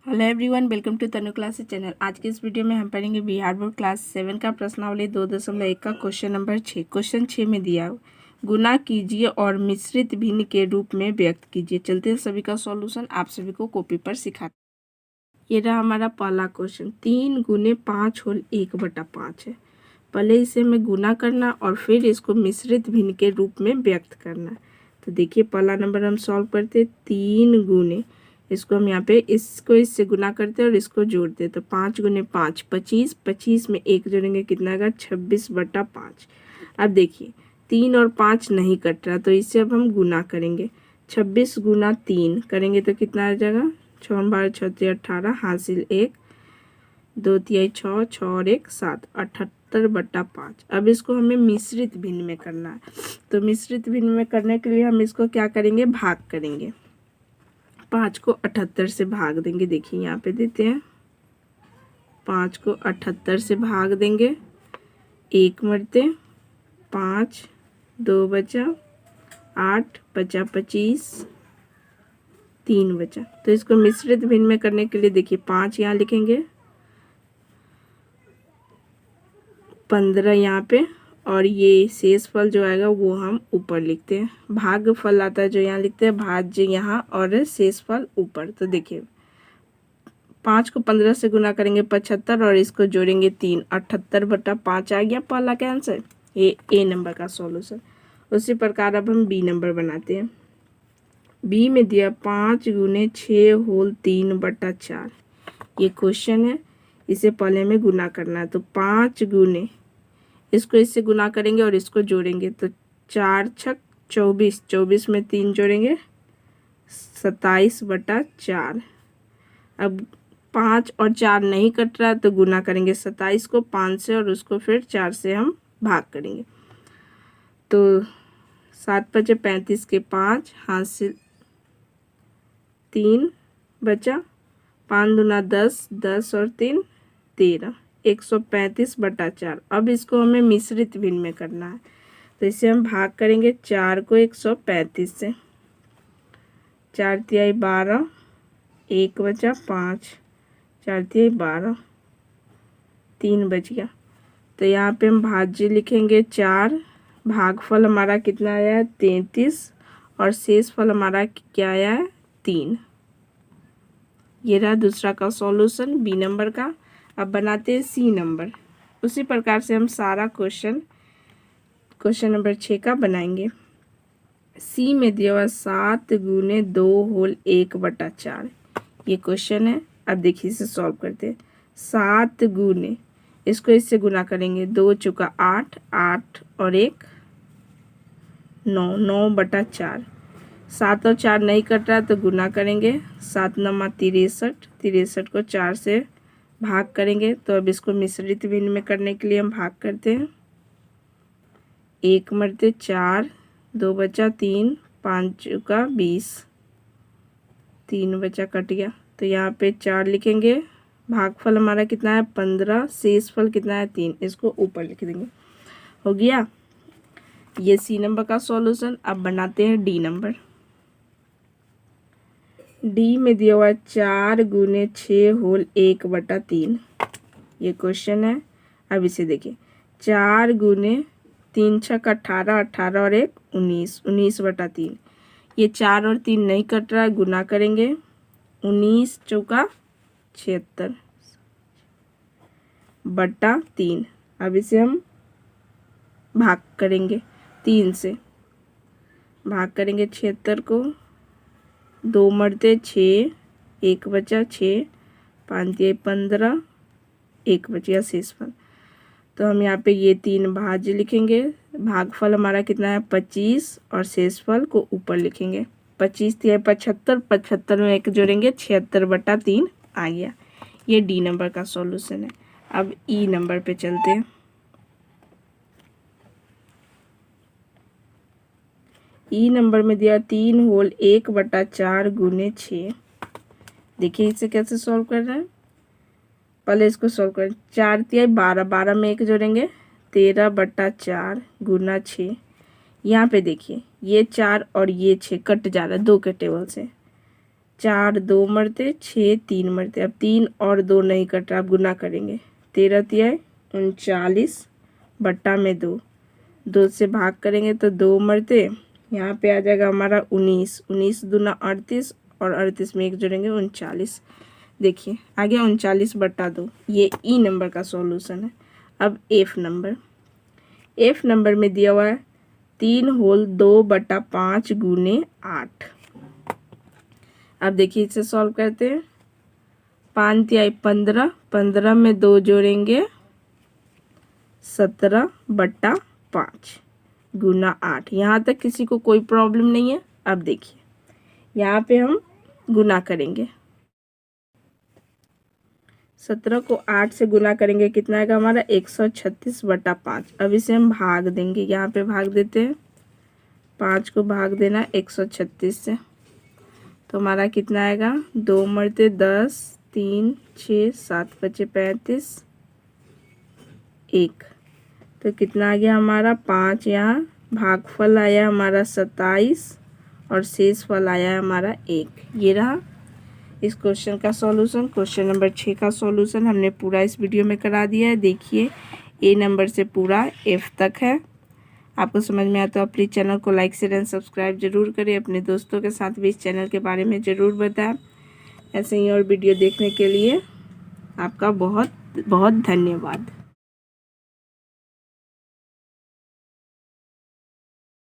Hello everyone, welcome to Tanu classes channel. आज के इस वीडियो में हम पढ़ेंगे बिहार बोर्ड क्लास 7 का प्रश्नावली 2.1 का क्वेश्चन नंबर 6। क्वेश्चन 6 में दिया गुना कीजिए और मिश्रित भिन्न के रूप में व्यक्त कीजिए। चलते हैं सभी का सॉल्यूशन आप सभी को कॉपी पर सिखाते। ये रहा हमारा पहला क्वेश्चन। 3 गुने 5 होल 1/5 है। पहले इसे हमें गुना करना और फिर इसको मिश्रित भिन्न के रूप में व्यक्त करना। तो देखिए पहला नंबर हम सॉल्व करते। 3 गुने, इसको हम यहाँ पे इसको इससे गुना करते हैं और इसको जोड़ते हैं। तो 5 गुने 5 25, 25 में 1 जोड़ेंगे कितना आएगा 26/5। अब देखिए 3 और 5 नहीं कट रहा, तो इसे अब हम गुना करेंगे। 26 गुना 3 करेंगे तो कितना आ जाएगा 6 12 6 18, हासिल 1 2 3 6 6 और 1 7, 78/5। अब इसको हमें मिश्रित भिन्न में करना है। तो मिश्रित भिन्न में करने के लिए हम इसको क्या करेंगे, भाग करेंगे। 5 को 78 से भाग देंगे। देखिए यहाँ पे देते हैं 5 को 78 से भाग देंगे। 1 मरते 5, 2 बचा, 8 बचा 25, 3 बचा। तो इसको मिश्रित भिन्न में करने के लिए देखिए 5 यहाँ लिखेंगे, 15 यहाँ पे, और ये शेष फल जो आएगा वो हम ऊपर लिखते हैं। भाग फल आता है जो यहाँ लिखते हैं, भाज्य यहाँ और शेष फल ऊपर। तो देखिए 5 को 15 से गुना करेंगे 75 और इसको जोड़ेंगे 3, 78/5 आ गया पहला का आंसर। ये ए नंबर का सॉल्यूशन। उसी प्रकार अब हम बी नंबर बनाते हैं। बी में दिया 5 गुने 6 होल 3/4। ये क्वेश्चन है, इसे पहले में गुना करना है। तो 5 गुने, इसको इससे गुना करेंगे और इसको जोड़ेंगे। तो 4 छक 24, 24 में 3 जोड़ेंगे 27/4। अब 5 और 4 नहीं कट रहा तो गुना करेंगे 27 को 5 से और उसको फिर 4 से हम भाग करेंगे। तो 7 बचे 35 के 5, हासिल 3 बचा, 5 दूना 10, 10 और 3 13, 135/4। अब इसको हमें मिश्रित भिन्न में करना है। तो इसे हम भाग करेंगे 4 को 135 से। 4 तिहाई 12, 1 बचा 5, 4 तिहाई 12, 3 बच गया। तो यहाँ पे हम भाज्य लिखेंगे 4, भागफल हमारा कितना आया है 33, और शेष फल हमारा क्या आया है 3। ये रहा दूसरा का सॉल्यूशन बी नंबर का। अब बनाते हैं सी नंबर। उसी प्रकार से हम सारा क्वेश्चन नंबर 6 का बनाएंगे। सी में दिया हुआ 7 गुने 2 होल 1/4। ये क्वेश्चन है। अब देखिए इसे सॉल्व करते हैं। 7 गुने, इसको इससे गुना करेंगे। 2 चुका 8, 8 और 1 9, 9/4। 7 और 4 नहीं कट रहा तो गुना करेंगे। 7 9 63, 63 को 4 से भाग करेंगे। तो अब इसको मिश्रित भिन्न में करने के लिए हम भाग करते हैं। 1 मरते 4, 2 बचा 3, 5 चुका 20, 3 बचा कट गया। तो यहाँ पे 4 लिखेंगे। भागफल हमारा कितना है 15, शेष फल कितना है 3, इसको ऊपर लिख देंगे। हो गया ये सी नंबर का सॉल्यूशन। अब बनाते हैं डी नंबर। डी में दिया हुआ है 4 गुने 6 होल 1/3। ये क्वेश्चन है। अब इसे देखिए 4 गुने 3 छक 18, 18 और 1 19, 19/3। ये 4 और 3 नहीं कट रहा, गुना करेंगे। 19 चौका 76/3। अब इसे हम भाग करेंगे 3 से। भाग करेंगे 76 को। 2 मरते 6, 1 बचा 6, 5 तिहाई 15, 1 बच गया शेष फल। तो हम यहाँ पे ये 3 भाज्य लिखेंगे। भागफल हमारा कितना है 25 और शेष फल को ऊपर लिखेंगे। 25 तिहाई 75, 75 में 1 जोड़ेंगे 76/3 आ गया। ये डी नंबर का सॉल्यूशन है। अब ई नंबर पे चलते हैं। ई नंबर में दिया 3 होल 1/4 गुने 6। देखिए इसे कैसे सॉल्व कर रहे हैं। पहले इसको सॉल्व करें। 4 तिहाई 12, 12 में 1 जोड़ेंगे 13/4 गुना 6। यहाँ पे देखिए ये 4 और ये 6 कट जा रहा है 2 के टेबल से। 4 2 मरते, 6 3 मरते। अब 3 और 2 नहीं कट रहा, अब गुना करेंगे। 13 तिया 39 बट्टा में 2, 2 से भाग करेंगे तो 2 मरते, यहाँ पे आ जाएगा हमारा 19, 19 दूना 38 और 38 में 1 जोड़ेंगे 39। देखिए आ गया 39 बट्टा 2। ये ई नंबर का सॉल्यूशन है। अब एफ नंबर में दिया हुआ है 3 होल 2 बट्टा 5 गुने 8। अब देखिए इसे सॉल्व करते हैं। 5 तिहाई 15, 15 में 2 जोड़ेंगे 17 बट्टा 5 गुना 8। यहाँ तक किसी को कोई प्रॉब्लम नहीं है। अब देखिए यहाँ पे हम गुना करेंगे। 17 को 8 से गुना करेंगे, कितना आएगा हमारा 136 बट्टा 5। अब इसे हम भाग देंगे, यहाँ पे भाग देते हैं। 5 को भाग देना 136 से, तो हमारा कितना आएगा 2 मरते 10, 3 6 7 बचे 35, 1। तो कितना आ गया हमारा 5। यहाँ भागफल आया हमारा 27 और शेष फल आया हमारा 1। ये रहा इस क्वेश्चन का सॉल्यूशन। क्वेश्चन नंबर 6 का सॉल्यूशन हमने पूरा इस वीडियो में करा दिया है। देखिए ए नंबर से पूरा एफ तक है। आपको समझ में आता है तो प्लीज़ चैनल को लाइक शेयर एंड सब्सक्राइब जरूर करें। अपने दोस्तों के साथ भी इस चैनल के बारे में ज़रूर बताएं। ऐसे ही और वीडियो देखने के लिए आपका बहुत बहुत धन्यवाद।